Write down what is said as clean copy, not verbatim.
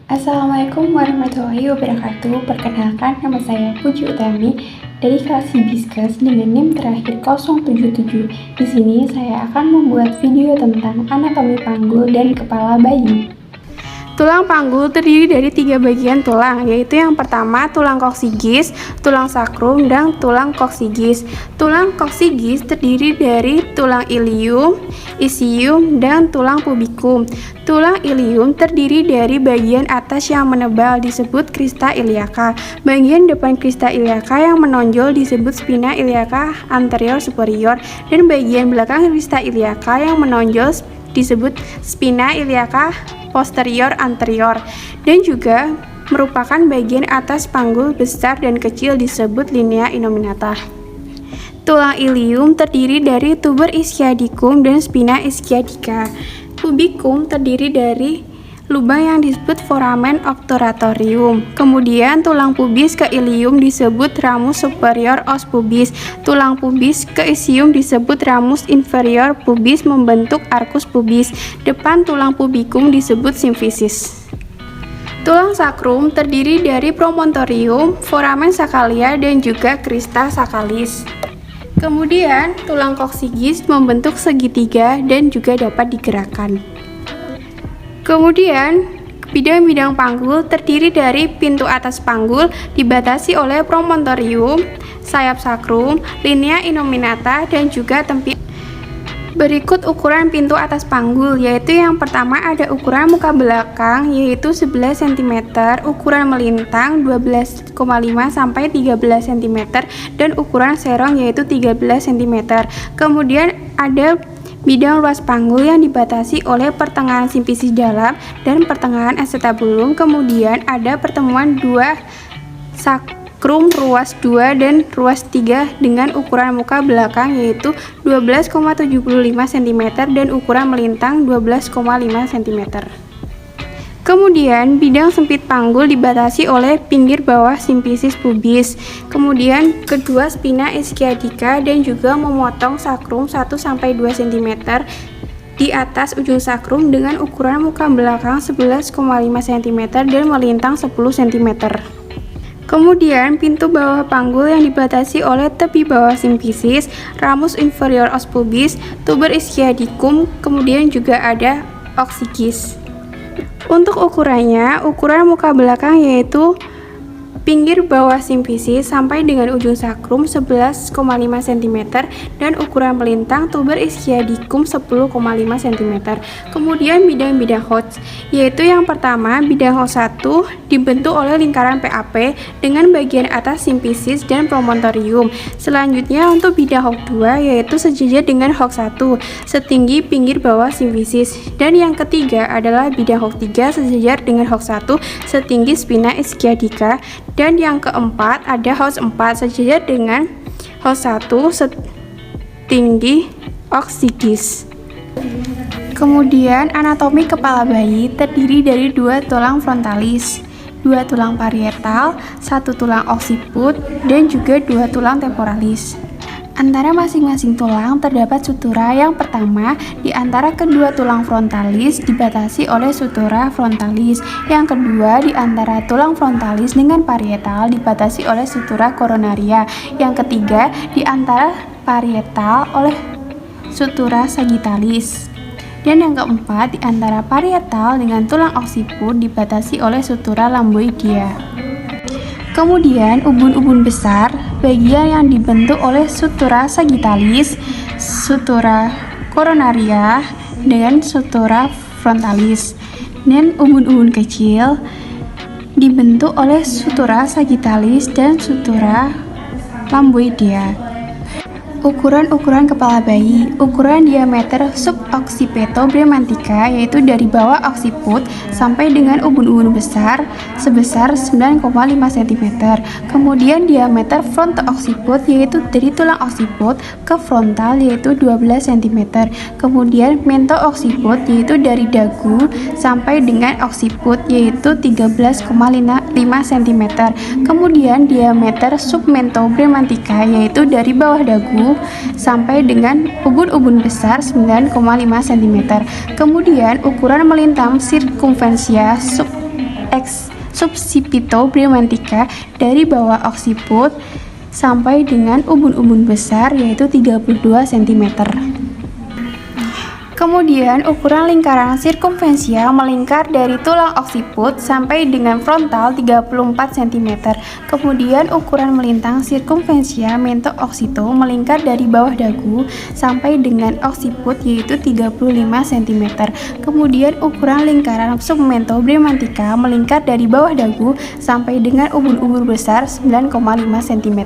Assalamualaikum warahmatullahi wabarakatuh. Perkenalkan, nama saya Puji Utami dari kelas Hibiscus dengan NIM terakhir 077. Di sini saya akan membuat video tentang anatomi panggul dan kepala bayi. Tulang panggul terdiri dari 3 bagian tulang, yaitu yang pertama tulang koksigis, tulang sakrum, dan tulang koksigis. Tulang koksigis terdiri dari tulang ilium, isium, dan tulang pubikum. Tulang ilium terdiri dari bagian atas yang menebal disebut crista iliaca. Bagian depan crista iliaca yang menonjol disebut spina iliaca anterior superior, dan bagian belakang crista iliaca yang menonjol disebut spina iliaca posterior anterior, dan juga merupakan bagian atas panggul besar dan kecil disebut linea innominata. Tulang ilium terdiri dari tuber ischiadicum dan spina ischiadica. Pubikum terdiri dari lubang yang disebut foramen obturatorium. Kemudian tulang pubis ke ilium disebut ramus superior os pubis. Tulang pubis ke isium disebut ramus inferior pubis membentuk arcus pubis. Depan tulang pubikum disebut simfisis. Tulang sakrum terdiri dari promontorium, foramen saccalia, dan juga crista saccalis. Kemudian tulang koksigis membentuk segitiga dan juga dapat digerakkan. Kemudian, bidang-bidang panggul terdiri dari pintu atas panggul dibatasi oleh promontorium, sayap sakrum, linea innominata, dan juga tempi. Berikut ukuran pintu atas panggul, yaitu yang pertama ada ukuran muka belakang yaitu 11 cm, ukuran melintang 12,5 sampai 13 cm, dan ukuran serong yaitu 13 cm. Kemudian ada bidang luas panggul yang dibatasi oleh pertengahan simfisis dalam dan pertengahan acetabulum. Kemudian ada pertemuan dua sakrum ruas 2 dan ruas 3 dengan ukuran muka belakang yaitu 12,75 cm dan ukuran melintang 12,5 cm. Kemudian bidang sempit panggul dibatasi oleh pinggir bawah simfisis pubis. Kemudian kedua spina ischiadica dan juga memotong sakrum 1-2 cm di atas ujung sakrum dengan ukuran muka belakang 11,5 cm dan melintang 10 cm. Kemudian pintu bawah panggul yang dibatasi oleh tepi bawah simfisis, ramus inferior os pubis, tuber ischiadicum, kemudian juga ada oksigis. Untuk ukurannya, ukuran muka belakang yaitu pinggir bawah simfisis sampai dengan ujung sakrum 11,5 cm dan ukuran melintang tuber ischiadicum 10,5 cm. Kemudian bidang-bidang Hodge, yaitu yang pertama bidang Hodge 1 dibentuk oleh lingkaran PAP dengan bagian atas simfisis dan promontorium. Selanjutnya untuk bidang Hodge 2 yaitu sejajar dengan Hodge 1 setinggi pinggir bawah simfisis, dan yang ketiga adalah bidang Hodge 3 sejajar dengan Hodge 1 setinggi spina ischiadica, dan yang keempat ada Hodge 4 sejajar dengan Hodge 1 setinggi oksigis. Kemudian anatomi kepala bayi terdiri dari 2 tulang frontalis, 2 tulang parietal, 1 tulang occiput, dan juga 2 tulang temporalis. Antara masing-masing tulang terdapat sutura. Yang pertama, di antara kedua tulang frontalis dibatasi oleh sutura frontalis. Yang kedua, di antara tulang frontalis dengan parietal dibatasi oleh sutura koronaria. Yang ketiga, di antara parietal oleh sutura sagittalis. Dan yang keempat, di antara parietal dengan tulang occiput dibatasi oleh sutura lamboidia. Kemudian ubun-ubun besar, bagian yang dibentuk oleh sutura sagittalis, sutura koronaria, dan sutura frontalis. Dan ubun-ubun kecil dibentuk oleh sutura sagittalis dan sutura lamboidia. Ukuran kepala bayi. Ukuran diameter suboccipitobremantica yaitu dari bawah occiput sampai dengan ubun-ubun besar sebesar 9,5 cm. Kemudian diameter fronto-occiput yaitu dari tulang occiput ke frontal yaitu 12 cm. Kemudian mento-occiput yaitu dari dagu sampai dengan occiput yaitu 13,5 cm. Kemudian diameter submentobremantica yaitu dari bawah dagu sampai dengan ubun-ubun besar 9,5 cm. Kemudian ukuran melintang sirkumferensia ex subsipito bremantica dari bawah oksiput sampai dengan ubun-ubun besar yaitu 32 cm. Kemudian ukuran lingkaran sirkumferensia melingkar dari tulang oksiput sampai dengan frontal 34 cm. Kemudian ukuran melintang sirkumferensia mentooksito melingkar dari bawah dagu sampai dengan oksiput yaitu 35 cm. Kemudian ukuran lingkaran submento bremantica melingkar dari bawah dagu sampai dengan ubun-ubun besar 9,5 cm.